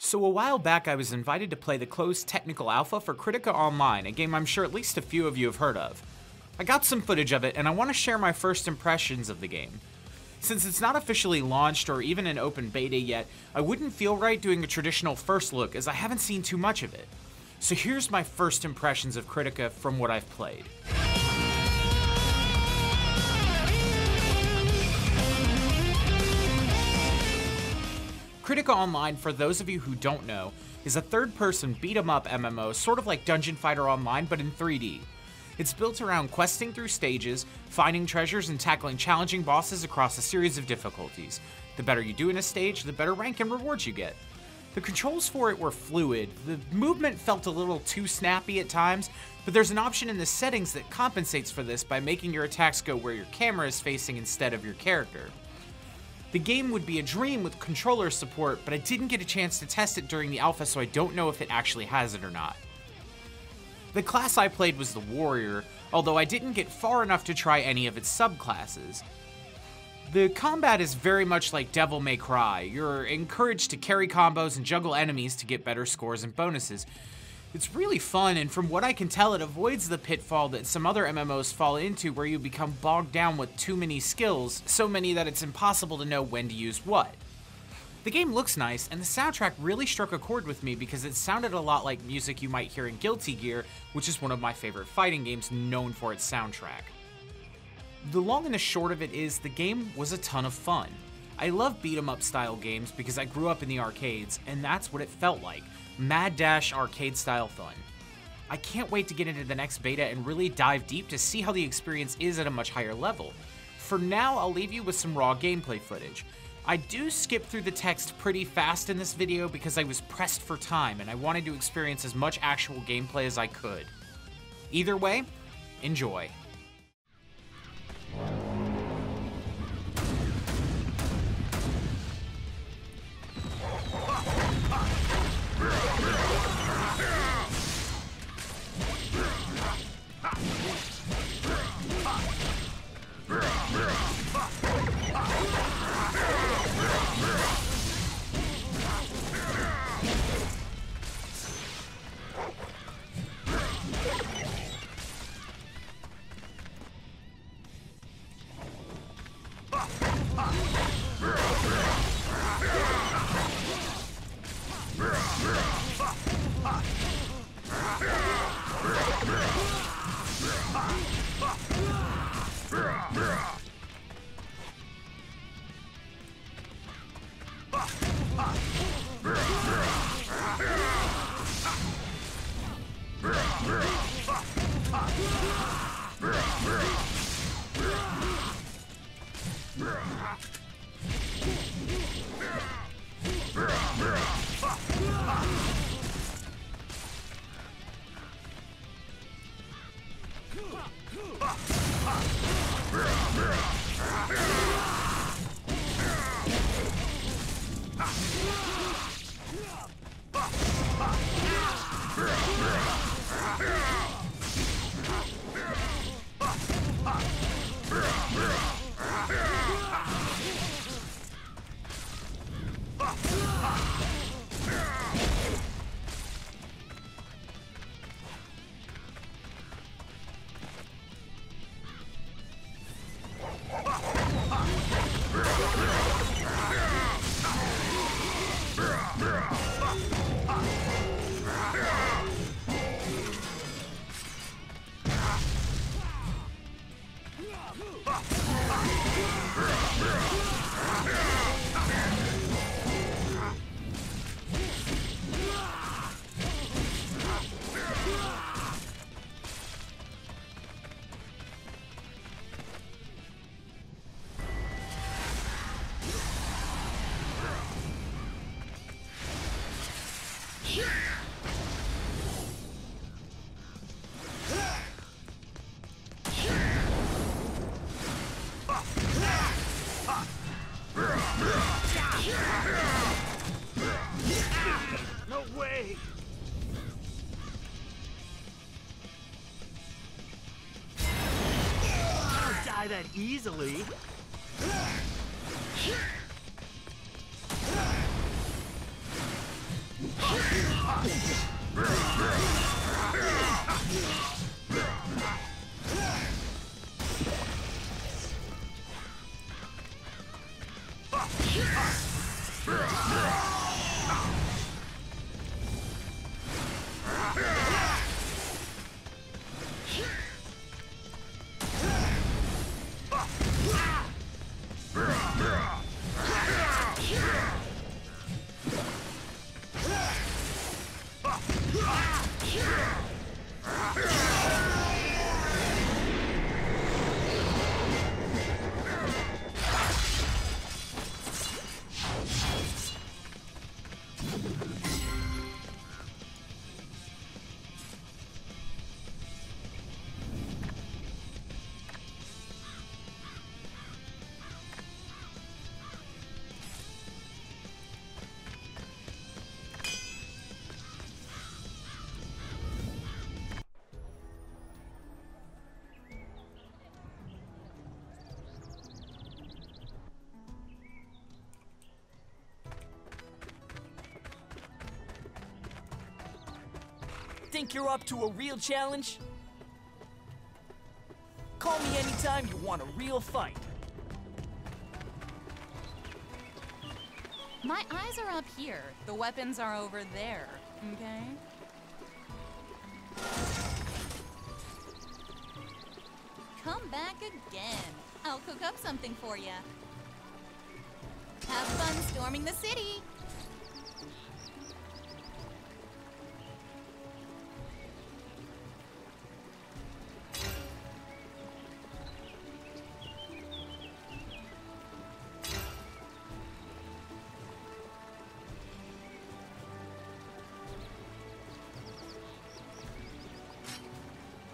So a while back I was invited to play the closed technical alpha for Kritika Online, a game I'm sure at least a few of you have heard of. I got some footage of it and I want to share my first impressions of the game. Since it's not officially launched or even in open beta yet, I wouldn't feel right doing a traditional first look as I haven't seen too much of it. So here's my first impressions of Kritika from what I've played. Kritika Online, for those of you who don't know, is a third-person beat-em-up MMO, sort of like Dungeon Fighter Online, but in 3D. It's built around questing through stages, finding treasures, and tackling challenging bosses across a series of difficulties. The better you do in a stage, the better rank and rewards you get. The controls for it were fluid. The movement felt a little too snappy at times, but there's an option in the settings that compensates for this by making your attacks go where your camera is facing instead of your character. The game would be a dream with controller support, but I didn't get a chance to test it during the alpha, so I don't know if it actually has it or not. The class I played was the warrior, although I didn't get far enough to try any of its subclasses. The combat is very much like Devil May Cry. You're encouraged to carry combos and juggle enemies to get better scores and bonuses. It's really fun, and from what I can tell, it avoids the pitfall that some other MMOs fall into where you become bogged down with too many skills, so many that it's impossible to know when to use what. The game looks nice, and the soundtrack really struck a chord with me because it sounded a lot like music you might hear in Guilty Gear, which is one of my favorite fighting games known for its soundtrack. The long and the short of it is, the game was a ton of fun. I love beat-em-up style games because I grew up in the arcades, and that's what it felt like. Mad Dash arcade style fun. I can't wait to get into the next beta and really dive deep to see how the experience is at a much higher level. For now, I'll leave you with some raw gameplay footage. I do skip through the text pretty fast in this video because I was pressed for time and I wanted to experience as much actual gameplay as I could. Either way, enjoy. No way! I don't die that easily. Think you're up to a real challenge? Call me anytime you want a real fight. My eyes are up here. The weapons are over there, okay? Come back again. I'll cook up something for you. Have fun storming the city.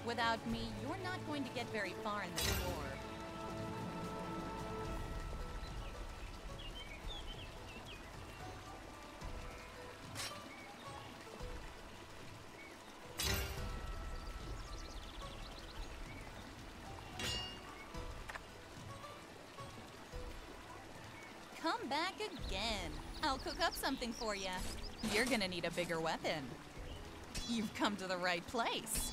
Without me, you're not going to get very far in this war. Come back again. I'll cook up something for you. You're gonna need a bigger weapon. You've come to the right place.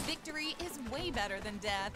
Victory is way better than death.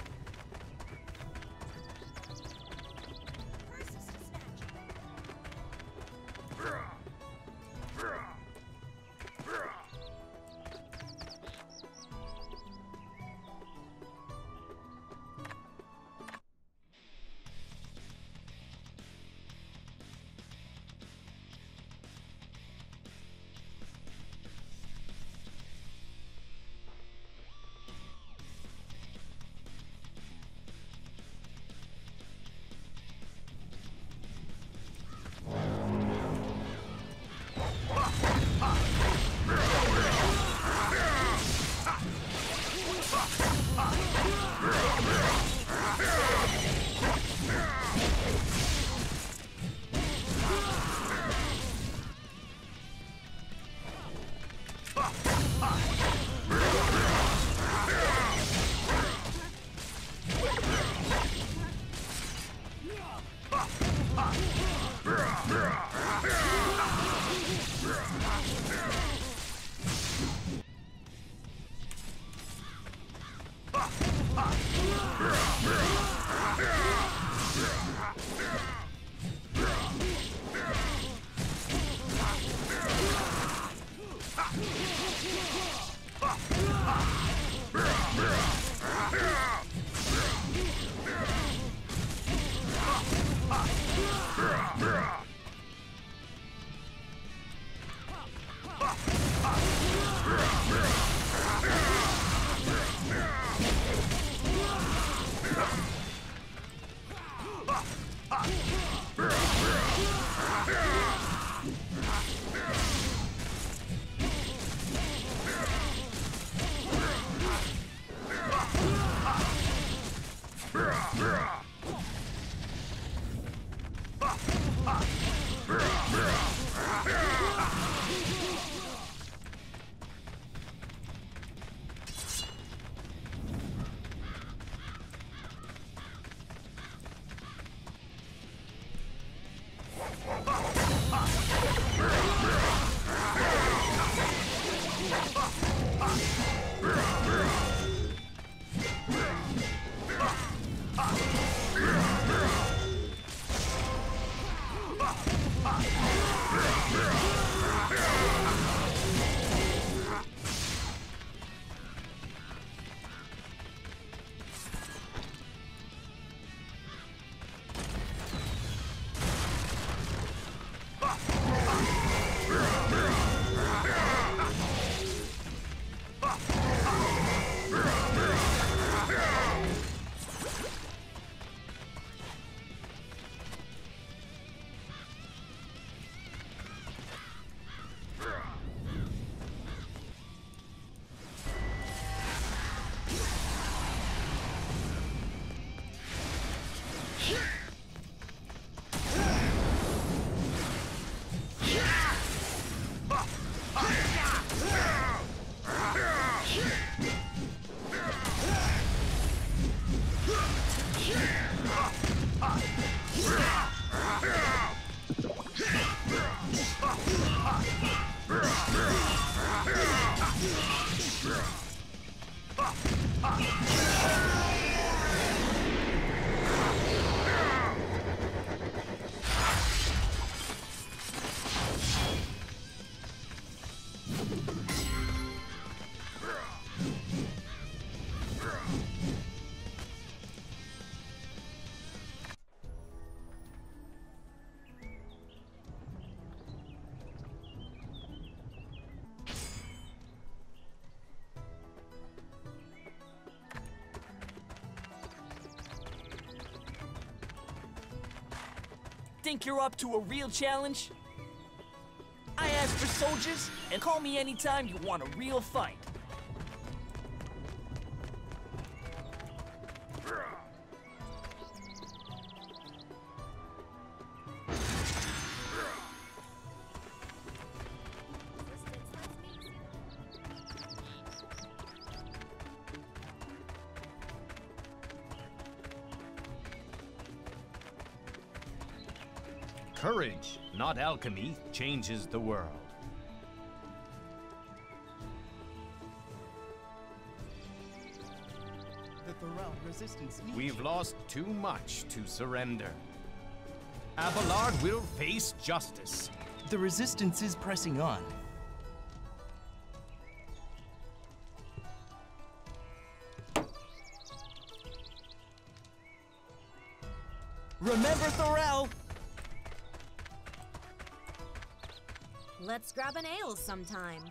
Think you're up to a real challenge? I ask for soldiers, and call me anytime you want a real fight. Courage, not alchemy, changes the world. The Thorel resistance needs We've you. lost too much to surrender. Abelard will face justice. The resistance is pressing on. Remember Thorel! Let's grab an ale sometime.